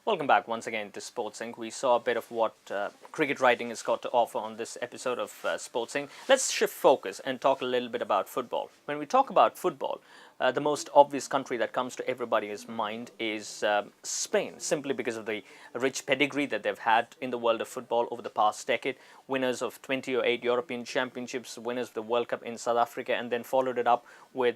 Welcome back once again to Sports Inc. We saw a bit of what cricket writing has got to offer on this episode of Sports Inc. Let's shift focus and talk a little bit about football. When we talk about football, the most obvious country that comes to everybody's mind is Spain, simply because of the rich pedigree that they've had in the world of football over the past decade. Winners of 28 European Championships, winners of the World Cup in South Africa, and then followed it up with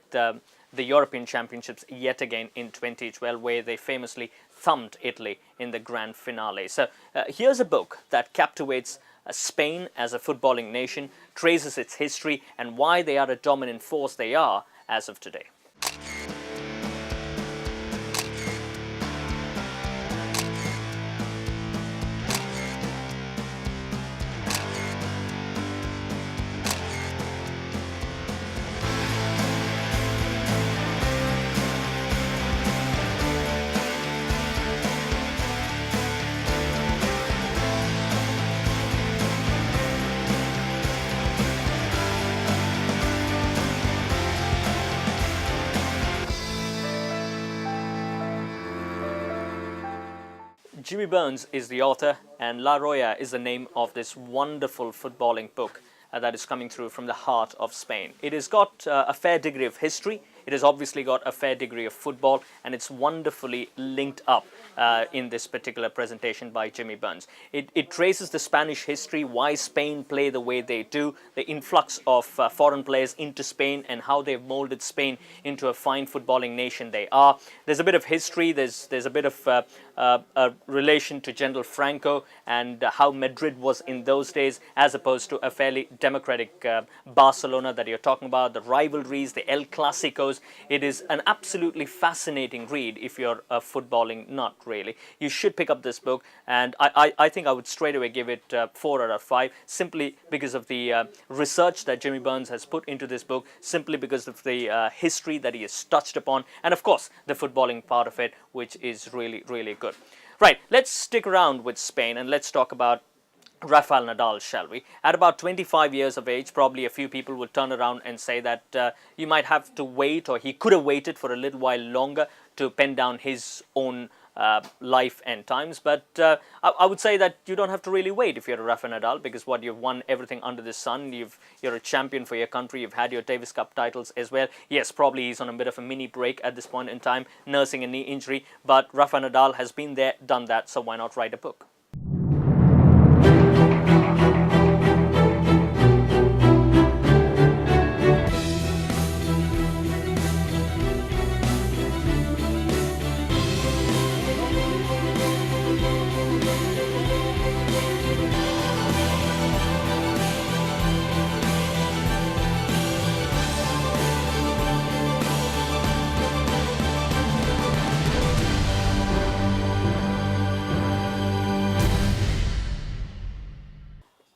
the European Championships yet again in 2012, where they famously thumped Italy in the grand finale. So here's a book that captivates Spain as a footballing nation, traces its history, and why they are a dominant force they are as of today. Jimmy Burns is the author, and La Roya is the name of this wonderful footballing book that is coming through from the heart of Spain. It has got a fair degree of history, it has obviously got a fair degree of football, and it's wonderfully linked up in this particular presentation by Jimmy Burns. It traces the Spanish history, why Spain play the way they do, the influx of foreign players into Spain, and how they've molded Spain into a fine footballing nation they are. There's a bit of history, there's a bit of a relation to General Franco and how Madrid was in those days, as opposed to a fairly democratic Barcelona that you're talking about, the rivalries, the El Clasicos. It is an absolutely fascinating read if you're a footballing nut, really. You should pick up this book, and I think I would straight away give it 4 out of 5, simply because of the research that Jimmy Burns has put into this book, simply because of the history that he has touched upon, and of course the footballing part of it, which is really, really good. Right, let's stick around with Spain and let's talk about Rafael Nadal, shall we? At about 25 years of age, probably a few people will turn around and say that you might have to wait, or he could have waited for a little while longer to pen down his own life and times. But I would say that you don't have to really wait if you're a Rafa Nadal, because you've won everything under the sun. You're a champion for your country. You've had your Davis Cup titles as well. Yes, probably he's on a bit of a mini break at this point in time, nursing a knee injury, but Rafa Nadal has been there, done that, so why not write a book?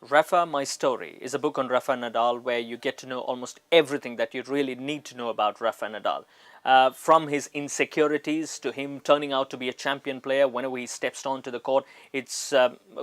Rafa, My Story is a book on Rafa Nadal where you get to know almost everything that you really need to know about Rafa Nadal. From his insecurities to him turning out to be a champion player whenever he steps onto the court. It's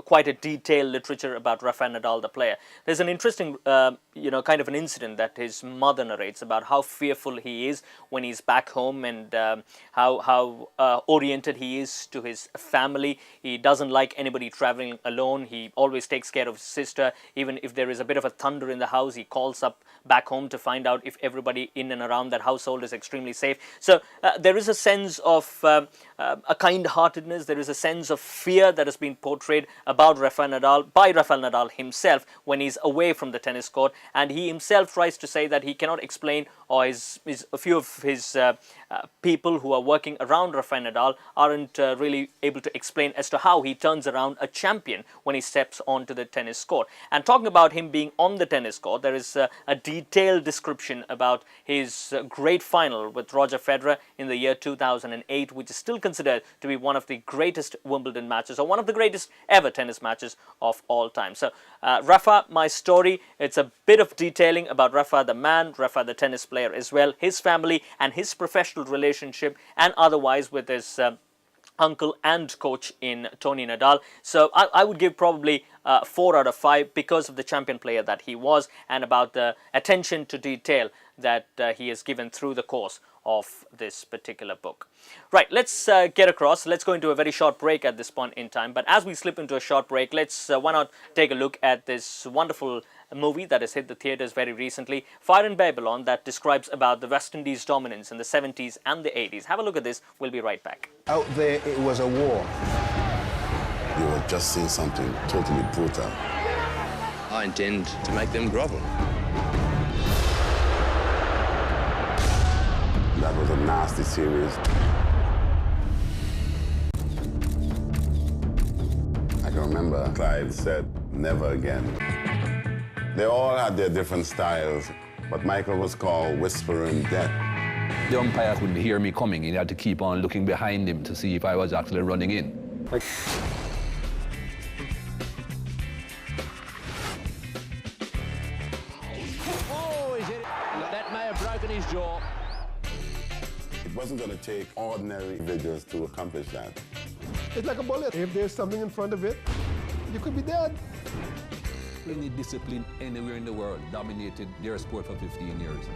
quite a detailed literature about Rafa Nadal, the player. There's an interesting, kind of an incident that his mother narrates about how fearful he is when he's back home, and how oriented he is to his family. He doesn't like anybody traveling alone. He always takes care of his sister. Even if there is a bit of a thunder in the house, he calls up back home to find out if everybody in and around that household is extremely safe. So there is a sense of a kind-heartedness, there is a sense of fear that has been portrayed about Rafael Nadal by Rafael Nadal himself when he's away from the tennis court, and he himself tries to say that he cannot explain, or a few of his people who are working around Rafael Nadal aren't really able to explain as to how he turns around a champion when he steps onto the tennis court. And talking about him being on the tennis court, there is a detailed description about his great final with Roger Federer in the year 2008, which is still considered to be one of the greatest Wimbledon matches, or one of the greatest ever tennis matches of all time. So Rafa, My Story, it's a bit of detailing about Rafa the man, Rafa the tennis player as well, his family and his professional relationship, and otherwise with his uncle and coach in Tony Nadal. So I would give probably 4 out of 5 because of the champion player that he was, and about the attention to detail that he has given through the course of this particular book. Right, let's get across. Let's go into a very short break at this point in time. But as we slip into a short break, let's why not take a look at this wonderful movie that has hit the theaters very recently, Fire in Babylon, that describes about the West Indies dominance in the 70s and the 80s. Have a look at this. We'll be right back. Out there, it was a war. You have just seen something totally brutal. I intend to make them grovel. That was a nasty series. I can remember Clyde said, "Never again." They all had their different styles, but Michael was called Whispering Death. The umpire couldn't hear me coming. He had to keep on looking behind him to see if I was actually running in. Oh, he's hit it. That may have broken his jaw. It wasn't going to take ordinary individuals to accomplish that. It's like a bullet. If there's something in front of it, you could be dead. Any discipline anywhere in the world dominated their sport for 15 years.